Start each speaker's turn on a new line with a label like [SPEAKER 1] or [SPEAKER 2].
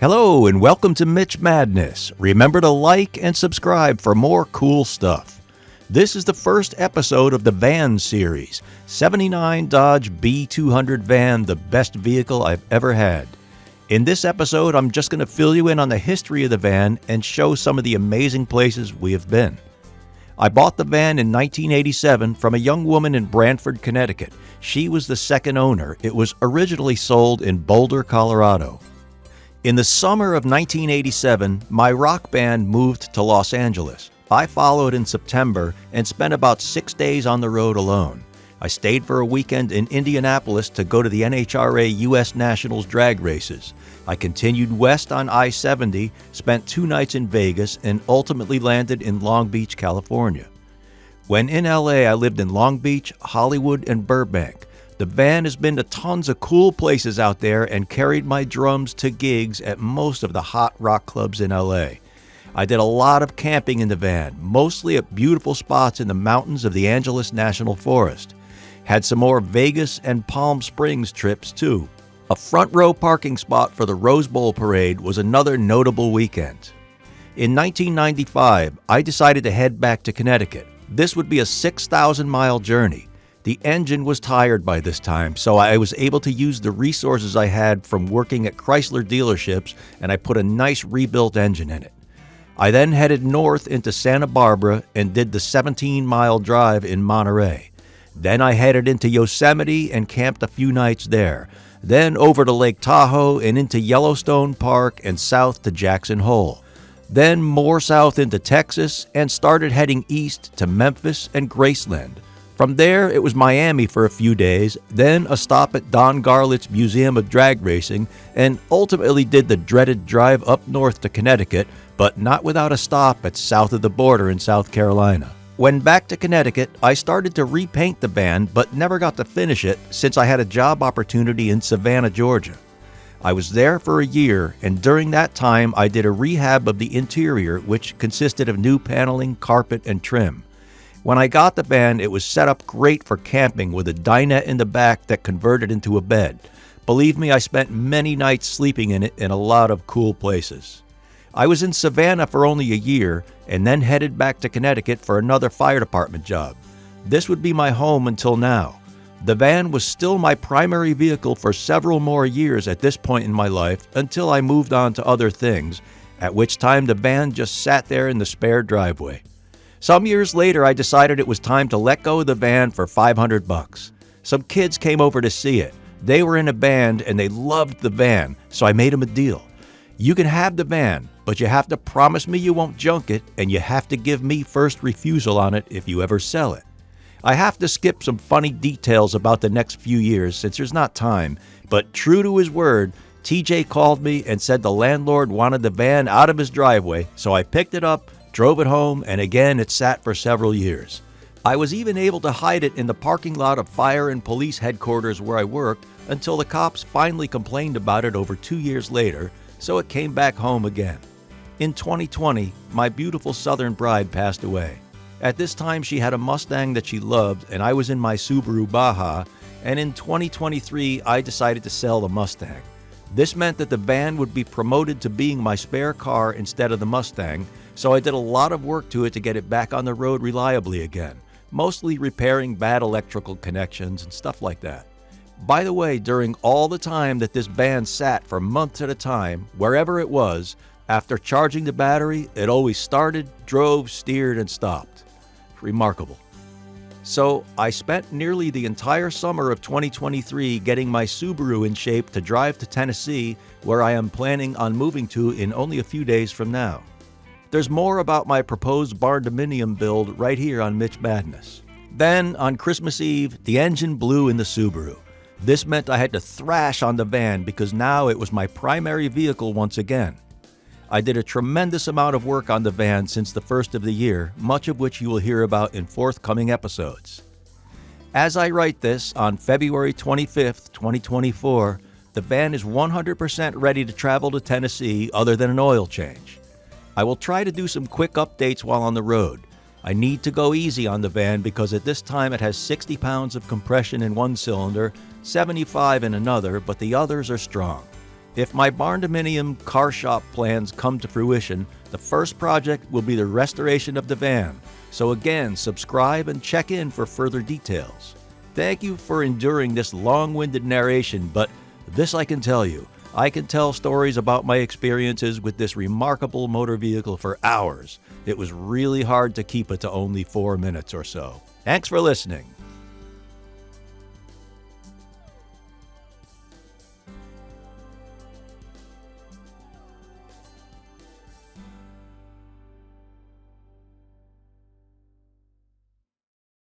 [SPEAKER 1] Hello and welcome to Mitch Madness. Remember to like and subscribe for more cool stuff. This is the first episode of the van series, 79 Dodge B200 van, the best vehicle I've ever had. In this episode, I'm just going to fill you in on the history of the van and show some of the amazing places we have been. I bought the van in 1987 from a young woman in Brantford, Connecticut. She was the second owner. It was originally sold in Boulder, Colorado. In the summer of 1987, my rock band moved to Los Angeles. I followed in September and spent about 6 days on the road alone. I stayed for a weekend in Indianapolis to go to the NHRA U.S. Nationals drag races. I continued west on I-70, spent 2 nights in Vegas, and ultimately landed in Long Beach, California. When in LA, I lived in Long Beach, Hollywood, and Burbank. The van has been to tons of cool places out there and carried my drums to gigs at most of the hot rock clubs in LA. I did a lot of camping in the van, mostly at beautiful spots in the mountains of the Angeles National Forest. Had some more Vegas and Palm Springs trips too. A front row parking spot for the Rose Bowl parade was another notable weekend. In 1995, I decided to head back to Connecticut. This would be a 6,000-mile journey. The engine was tired by this time, so I was able to use the resources I had from working at Chrysler dealerships, and I put a nice rebuilt engine in it. I then headed north into Santa Barbara and did the 17-mile drive in Monterey. Then I headed into Yosemite and camped a few nights there. Then over to Lake Tahoe and into Yellowstone Park and south to Jackson Hole. Then more south into Texas and started heading east to Memphis and Graceland. From there, it was Miami for a few days, then a stop at Don Garlett's Museum of Drag Racing, and ultimately did the dreaded drive up north to Connecticut, but not without a stop at south of the border in South Carolina. When back to Connecticut, I started to repaint the van, but never got to finish it since I had a job opportunity in Savannah, Georgia. I was there for a year, and during that time, I did a rehab of the interior, which consisted of new paneling, carpet, and trim. When I got the van, it was set up great for camping with a dinette in the back that converted into a bed. Believe me, I spent many nights sleeping in it in a lot of cool places. I was in Savannah for only a year and then headed back to Connecticut for another fire department job. This would be my home until now. The van was still my primary vehicle for several more years at this point in my life until I moved on to other things, at which time the van just sat there in the spare driveway. Some years later, I decided it was time to let go of the van for $500. Some kids came over to see it. They were in a band and they loved the van, so I made them a deal. You can have the van, but you have to promise me you won't junk it, and you have to give me first refusal on it if you ever sell it. I have to skip some funny details about the next few years since there's not time, but true to his word, TJ called me and said the landlord wanted the van out of his driveway, so I picked it up, drove it home, and again it sat for several years. I was even able to hide it in the parking lot of fire and police headquarters where I worked until the cops finally complained about it over 2 years later, so it came back home again. In 2020, my beautiful Southern bride passed away. At this time, she had a Mustang that she loved, and I was in my Subaru Baja, and in 2023, I decided to sell the Mustang. This meant that the van would be promoted to being my spare car instead of the Mustang, so I did a lot of work to it to get it back on the road reliably again, mostly repairing bad electrical connections and stuff like that. By the way, during all the time that this van sat for months at a time, wherever it was, after charging the battery, it always started, drove, steered, and stopped. Remarkable. So I spent nearly the entire summer of 2023 getting my Subaru in shape to drive to Tennessee, where I am planning on moving to in only a few days from now. There's more about my proposed barn-dominium build right here on Mitch Madness. Then, on Christmas Eve, the engine blew in the Subaru. This meant I had to thrash on the van because now it was my primary vehicle once again. I did a tremendous amount of work on the van since the first of the year, much of which you will hear about in forthcoming episodes. As I write this, on February 25th, 2024, the van is 100% ready to travel to Tennessee other than an oil change. I will try to do some quick updates while on the road. I need to go easy on the van because at this time it has 60 pounds of compression in one cylinder, 75 in another, but the others are strong. If my barndominium car shop plans come to fruition, the first project will be the restoration of the van. So again, subscribe and check in for further details. Thank you for enduring this long-winded narration, but this I can tell you. I can tell stories about my experiences with this remarkable motor vehicle for hours. It was really hard to keep it to only 4 minutes or so. Thanks for listening.